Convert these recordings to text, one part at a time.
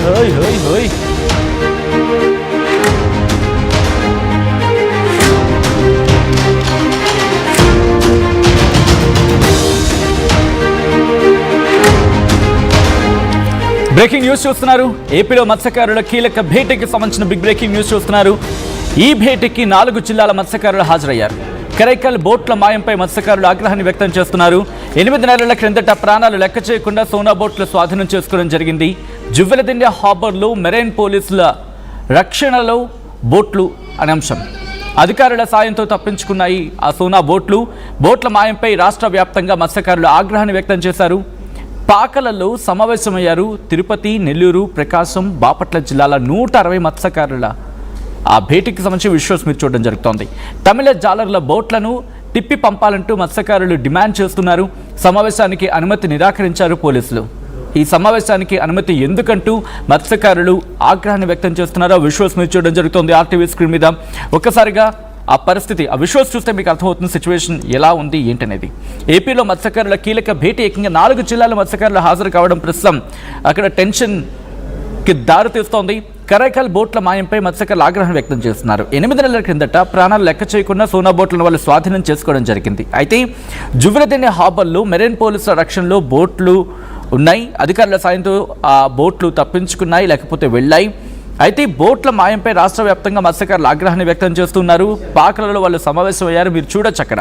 హోయ్ హోయ్ హోయ్. బ్రేకింగ్ న్యూస్ చూస్తున్నారు. ఏపీలో మత్స్యకారుల కీలక భేటీకి సంబంధించిన బిగ్ బ్రేకింగ్ న్యూస్ చూస్తున్నారు. ఈ భేటీకి 4 జిల్లాల మత్స్యకారులు హాజరయ్యారు. కరైకల్ బోట్ల మాయంపై మత్స్యకారులు ఆగ్రహాన్ని వ్యక్తం చేస్తున్నారు. 8 నెలల క్రిందట ప్రాణాలు లెక్క చేయకుండా సోనా బోట్లు స్వాధీనం చేసుకోవడం జరిగింది. జువ్వెలదిన్నె హార్బర్లో మెరైన్ పోలీసుల రక్షణలో బోట్లు అనే అంశం. అధికారుల సాయంతో తప్పించుకున్నాయి ఆ సోనా బోట్లు. బోట్ల మాయంపై రాష్ట్ర వ్యాప్తంగా మత్స్యకారులు ఆగ్రహాన్ని వ్యక్తం చేశారు. పాకలలో సమావేశమయ్యారు. తిరుపతి, నెల్లూరు, ప్రకాశం, బాపట్ల జిల్లాల 160 మత్స్యకారుల ఆ భేటీకి సంబంధించి విజువల్స్ మీరు చూడడం జరుగుతోంది. తమిళ జాలర్ల బోట్లను తిప్పి పంపాలంటూ మత్స్యకారులు డిమాండ్ చేస్తున్నారు. సమావేశానికి అనుమతి నిరాకరించారు పోలీసులు. ఈ సమావేశానికి అనుమతి ఎందుకంటూ మత్స్యకారులు ఆగ్రహాన్ని వ్యక్తం చేస్తున్నారు. ఆ విజువల్స్ మీరు చూడడం జరుగుతోంది ఆర్టీవీ స్క్రీన్ మీద. ఒక్కసారిగా ఆ పరిస్థితి, ఆ విజువల్స్ చూస్తే మీకు అర్థమవుతుంది సిచ్యువేషన్ ఎలా ఉంది ఏంటనేది. ఏపీలో మత్స్యకారుల కీలక భేటీ ఏకంగా 4 జిల్లాల మత్స్యకారులు హాజరు కావడం ప్రస్తుతం అక్కడ టెన్షన్కి దారితీస్తోంది. కరైకల్ బోట్ల మాయంపై మత్స్యకారులు ఆగ్రహం వ్యక్తం చేస్తున్నారు. 8 నెలల క్రిందట ప్రాణాలు లెక్క చేయకుండా సోనా బోట్లను వాళ్ళు స్వాధీనం చేసుకోవడం జరిగింది. అయితే జువ్వెలదిన్నె హార్బర్లో మెరైన్ పోలీసుల రక్షణలో బోట్లు ఉన్నాయి. అధికారుల సాయంతో ఆ బోట్లు తప్పించుకున్నాయి, లేకపోతే వెళ్ళాయి. అయితే బోట్ల మాయంపై రాష్ట్ర వ్యాప్తంగా మత్స్యకారులు ఆగ్రహాన్ని వ్యక్తం చేస్తున్నారు. పాకలలో వాళ్ళు సమావేశమయ్యారు. మీరు చూడొచ్చు అక్కడ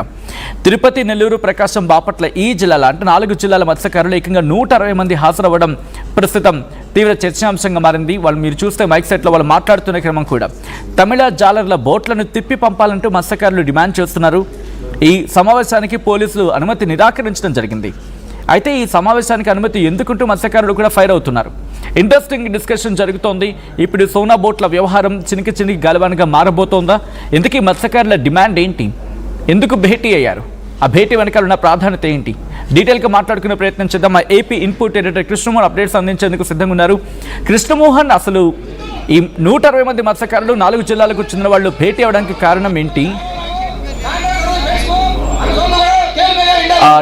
తిరుపతి, నెల్లూరు, ప్రకాశం, బాపట్ల ఈ జిల్లాల అంటే 4 జిల్లాల మత్స్యకారులు ఏకంగా 160 మంది హాజరవ్వడం ప్రస్తుతం తీవ్ర చర్చాంశంగా మారింది. వాళ్ళు మీరు చూస్తే మైక్ సెట్లో వాళ్ళు మాట్లాడుతున్న క్రమం కూడా తమిళ జాలర్ల బోట్లను తిప్పి పంపాలంటూ మత్స్యకారులు డిమాండ్ చేస్తున్నారు. ఈ సమావేశానికి పోలీసులు అనుమతి నిరాకరించడం జరిగింది. అయితే ఈ సమావేశానికి అనుమతి ఎందుకుంటూ మత్స్యకారులు కూడా ఫైర్ అవుతున్నారు. ఇంట్రెస్టింగ్ డిస్కషన్ జరుగుతోంది. ఇప్పుడు సోనా బోట్ల వ్యవహారం చినికి గాలివానగా మారబోతోందా? ఎందుకు ఈ మత్స్యకారుల డిమాండ్ ఏంటి? ఎందుకు భేటీ అయ్యారు? ఆ భేటీ వెనకాల ఉన్న ప్రాధాన్యత ఏంటి? డీటెయిల్గా మాట్లాడుకునే ప్రయత్నం చేద్దాం. మా AP input editor Krishnamohan updates అందించేందుకు సిద్ధంగా ఉన్నారు. కృష్ణమోహన్, అసలు ఈ 160 మంది మత్స్యకారులు 4 జిల్లాలకు చెందిన వాళ్ళు భేటీ అవడానికి కారణం ఏంటి?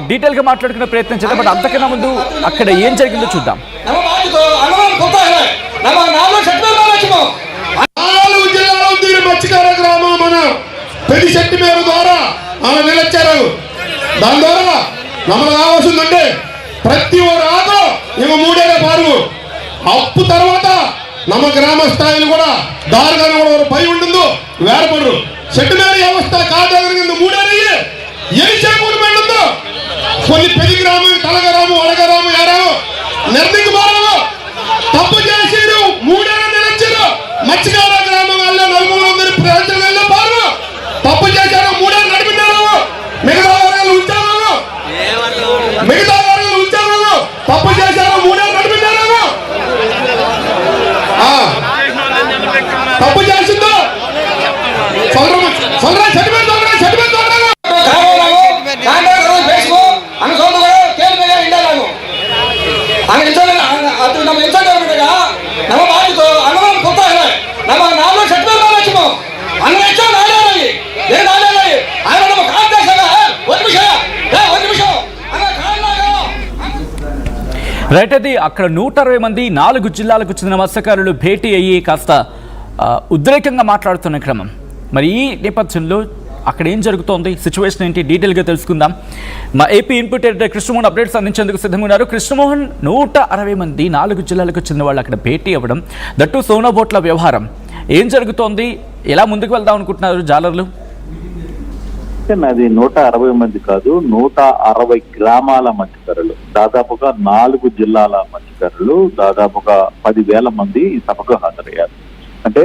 డీటెయిల్గా మాట్లాడుకునే ప్రయత్నం చేద్దాం. బట్ అంతకన్నా ముందు అక్కడ ఏం జరిగిందో చూద్దాం. 4 జిల్లాలో మత్స్యకార గ్రామం మన పెద్ద శక్తి మేర ద్వారా ఆమె నిలచ్చారు. దాని ద్వారా నమ్మలు కావాల్సిందంటే ప్రతి ఒక్క ఆటో ఇక 3 ఏళ్ళ పారు అప్పు తర్వాత నమ్మ గ్రామ స్థాయిలు కూడా దారుగానే కూడా పై ఉంటుందో వేరపడరు. శక్తి మేర వ్యవస్థ కాదు 3 ఏళ్ళ ఏ చేకూరు ఉందో కొన్ని పెద్ద గ్రామం, తలగరాము, వడగరాము, యారాము నిర్ణీకి మారాము తప్పు చేసారు. 3 ఏళ్ళ నిలచ్చారు. మత్స్యకార గ్రామం వల్ల 400 ప్రజలు పారు తప్పు చేశారు. 3 ఏళ్ళు నడిపినారు. మిగతా వారాలు ఉంచాము, తప్పు చేశారు. 3 ఏళ్ళు నడిపినారు. తప్పు చేసిందో రైట్. అది అక్కడ 160 మంది 4 జిల్లాలకు చెందిన మత్స్యకారులు భేటీ అయ్యి కాస్త ఉద్రేకంగా మాట్లాడుతున్న క్రమం. మరి ఈ నేపథ్యంలో అక్కడ ఏం జరుగుతోంది, సిచ్యువేషన్ ఏంటి, డీటెయిల్గా తెలుసుకుందాం. మా AP input editor Krishnamohan updates అందించేందుకు సిద్ధంగా ఉన్నారు. కృష్ణమోహన్, 160 మంది 4 జిల్లాలకు చెందిన వాళ్ళు అక్కడ భేటీ అవ్వడం, దట్టు సోనా బోట్ల వ్యవహారం ఏం జరుగుతోంది, ఎలా ముందుకు వెళ్దాం అనుకుంటున్నారు జాలర్లు? అది 160 మంది కాదు, 160 గ్రామాల మత్స్యకారులు, దాదాపుగా 4 జిల్లాల మత్స్యకారులు, దాదాపుగా 10,000 మంది ఈ సభకు హాజరయ్యారు. అంటే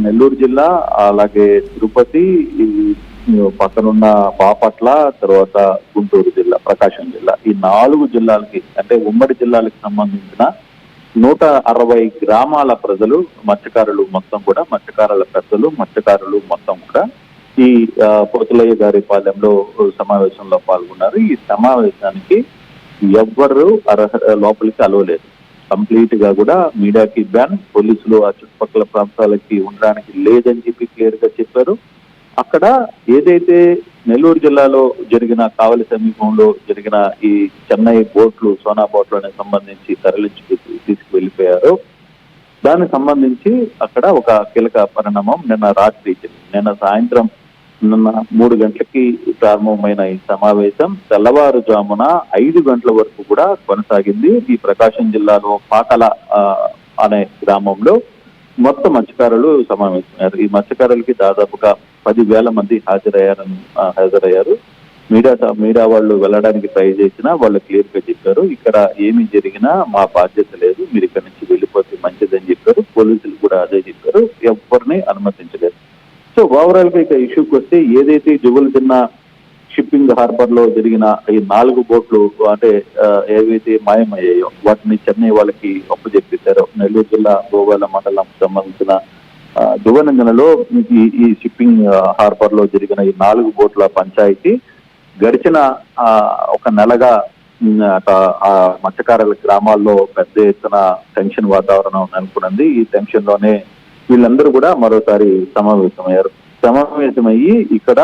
నెల్లూరు జిల్లా, అలాగే తిరుపతి, పక్కనున్న బాపట్ల, తర్వాత గుంటూరు జిల్లా, ప్రకాశం జిల్లా, ఈ 4 జిల్లాలకి అంటే ఉమ్మడి జిల్లాలకు సంబంధించిన 160 గ్రామాల ప్రజలు, మత్స్యకారులు మొత్తం కూడా, మత్స్యకారుల పెద్దలు, మత్స్యకారులు మొత్తం కూడా ఈ పోతులయ్య గారి పాలెంలో సమావేశంలో పాల్గొన్నారు. ఈ సమావేశానికి ఎవ్వరు లోపలికి అలవలేదు. కంప్లీట్ గా కూడా మీడియాకి బ్యాన్, పోలీసులు ఆ చుట్టుపక్కల ప్రాంతాలకి ఉండడానికి లేదని చెప్పి క్లియర్ గా చెప్పారు. అక్కడ ఏదైతే నెల్లూరు జిల్లాలో జరిగిన కావలి సమీపంలో జరిగిన ఈ చెన్నై బోట్లు సోనా బోట్లకు సంబంధించి తరలించి తీసుకువెళ్ళిపోయారు. దానికి సంబంధించి అక్కడ ఒక కీలక పరిణామం నిన్న సాయంత్రం 3 గంటలకి ప్రారంభమైన ఈ సమావేశం తెల్లవారుజామున 5 గంటల వరకు కూడా కొనసాగింది. ఈ ప్రకాశం జిల్లాలో పాకల అనే గ్రామంలో మొత్తం మత్స్యకారులు సమావేశమయ్యారు. ఈ మత్స్యకారులకి దాదాపుగా 10,000 మంది హాజరయ్యారు. మీడియా వాళ్ళు వెళ్ళడానికి ట్రై చేసినా వాళ్ళు క్లియర్ గా చెప్పారు, ఇక్కడ ఏమి జరిగినా మా బాధ్యత లేదు, మీరు ఇక్కడ నుంచి వెళ్ళిపోతే మంచిదని చెప్పారు. పోలీసులు కూడా అదే చెప్పారు, ఎవరిని అనుమతించలేదు. సో ఓవరాల్ గా ఇక ఇష్యూకి వస్తే ఏదైతే జువల్దిన్న షిప్పింగ్ హార్బర్ లో జరిగిన ఈ 4 బోట్లు అంటే ఏవైతే మాయమయ్యాయో వాటిని చెన్నై వాళ్ళకి అప్పచెప్పారో, నెల్లూరు జిల్లా గోవాల మండలం సంబంధించిన దువ్వనంగనలో ఈ షిప్పింగ్ హార్బర్ లో జరిగిన ఈ 4 బోట్ల పంచాయతీ గడిచిన ఒక నెలగా ఆ మత్స్యకారుల గ్రామాల్లో పెద్ద ఎత్తున టెన్షన్ వాతావరణం నెలకొంది. ఈ టెన్షన్ లోనే వీళ్ళందరూ కూడా మరోసారి సమావేశమయ్యి ఇక్కడ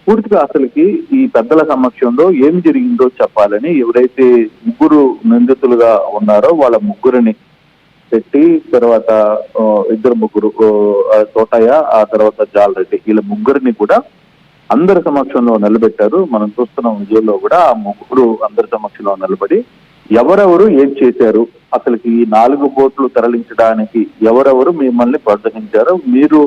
పూర్తిగా అసలుకి ఈ పెద్దల సమక్షంలో ఏం జరిగిందో చెప్పాలని ఎవరైతే 3 నిందితులుగా ఉన్నారో వాళ్ళ ముగ్గురిని పెట్టి, తర్వాత 2 ముగ్గురు తోటయ్య, ఆ తర్వాత జాలరెడ్డి, వీళ్ళ ముగ్గురిని కూడా అందరి సమక్షంలో నిలబెట్టారు. మనం చూస్తున్న విజయంలో కూడా ఆ ముగ్గురు అందరి సమక్షంలో నిలబడి ఎవరెవరు ఏం చేశారు, అసలుకి ఈ 4 బోట్లు తరలించడానికి ఎవరెవరు మిమ్మల్ని ప్రోత్సహించారు, మీరు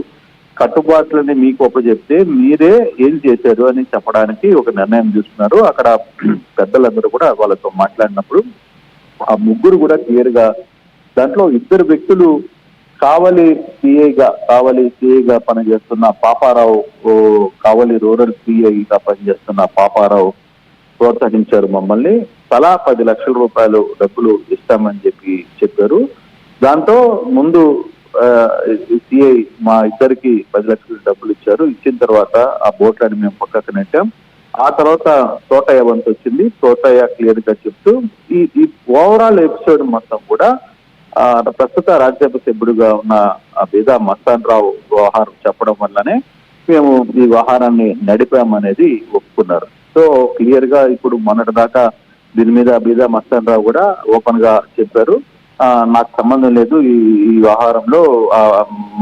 కట్టుబాట్లని మీకు అప్పచెప్తే మీరే ఏం చేశారు అని చెప్పడానికి ఒక నిర్ణయం తీసుకున్నారు. అక్కడ పెద్దలందరూ కూడా వాళ్ళతో మాట్లాడినప్పుడు ఆ ముగ్గురు కూడా క్లియర్ గా దాంట్లో 2 వ్యక్తులు కావలి సిఐగా పనిచేస్తున్న పాపారావు, కావలి రూరల్ సిఐగా పనిచేస్తున్న పాపారావు ప్రోత్సహించారు మమ్మల్ని, తలా 10 లక్షల రూపాయలు డబ్బులు ఇస్తామని చెప్పారు. దాంతో ముందు సిఐ మా ఇద్దరికి 10 లక్షల డబ్బులు ఇచ్చారు. ఇచ్చిన తర్వాత ఆ బోట్లని మేము పక్కకు నెట్టాం. ఆ తర్వాత తోటయ్య వంతు వచ్చింది. తోటయ్య క్లియర్ గా చెప్తూ ఈ ఓవరాల్ ఎపిసోడ్ మొత్తం కూడా ప్రస్తుత రాజ్యసభ సభ్యుడిగా ఉన్న బీదా మస్తాన్ రావు వ్యవహారం చెప్పడం వల్లనే మేము ఈ వ్యవహారాన్ని నడిపామనేది ఒప్పుకున్నారు. సో క్లియర్ గా ఇప్పుడు మొన్నటి దాకా దీని మీద బీదా మస్తాన్ రావు కూడా ఓపెన్ గా చెప్పారు, నాకు సంబంధం లేదు ఈ వ్యవహారంలో,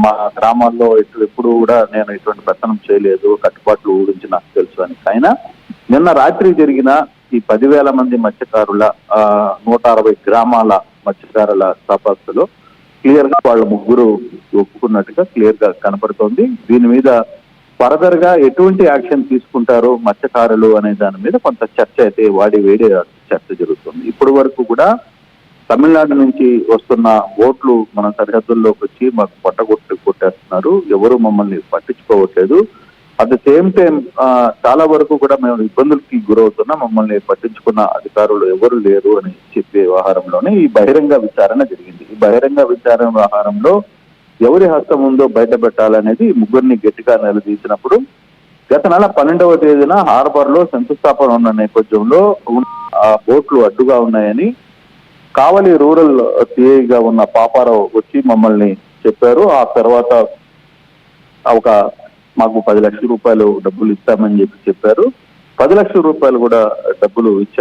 మా గ్రామాల్లో ఎప్పుడు కూడా నేను ఇటువంటి పెత్తనం చేయలేదు, కట్టుబాట్లు గురించి నాకు తెలుసు అని. అయినా నిన్న రాత్రి జరిగిన ఈ 10,000 మంది మత్స్యకారుల 160 గ్రామాల మత్స్యకారుల సభలో క్లియర్ గా వాళ్ళ ముగ్గురు ఒప్పుకున్నట్టుగా క్లియర్ గా కనపడుతోంది. దీని మీద ఫర్దర్ గా ఎటువంటి యాక్షన్ తీసుకుంటారో మత్స్యకారులు అనే దాని మీద కొంత చర్చ అయితే వేడి చర్చ జరుగుతుంది. ఇప్పటి వరకు కూడా తమిళనాడు నుంచి వస్తున్న బోట్లు మన సరిహద్దుల్లోకి వచ్చి మాకు కొట్టేస్తున్నారు, ఎవరు మమ్మల్ని పట్టించుకోవట్లేదు. అట్ ద సేమ్ టైం చాలా వరకు కూడా మేము ఇబ్బందులకి గురవుతున్నా, మమ్మల్ని పట్టించుకున్న అధికారులు ఎవరు లేరు అని చెప్పే వ్యవహారంలోనే ఈ బహిరంగ విచారణ జరిగింది. ఈ బహిరంగ విచారణ వ్యవహారంలో ఎవరి హస్తం ఉందో బయట పెట్టాలనేది ముగ్గురిని గట్టిగా నిలదీసినప్పుడు గత నెల 12వ తేదీన హార్బర్ లో శంకుస్థాపన ఉన్న నేపథ్యంలో ఆ బోట్లు అడ్డుగా ఉన్నాయని కావలి రూరల్ సిఐగా ఉన్న పాపారావు వచ్చి మమ్మల్ని చెప్పారు. ఆ తర్వాత మాకు 10 లక్షల రూపాయలు డబ్బులు ఇస్తామని చెప్పారు. 10 లక్షల రూపాయలు కూడా డబ్బులు ఇచ్చారు.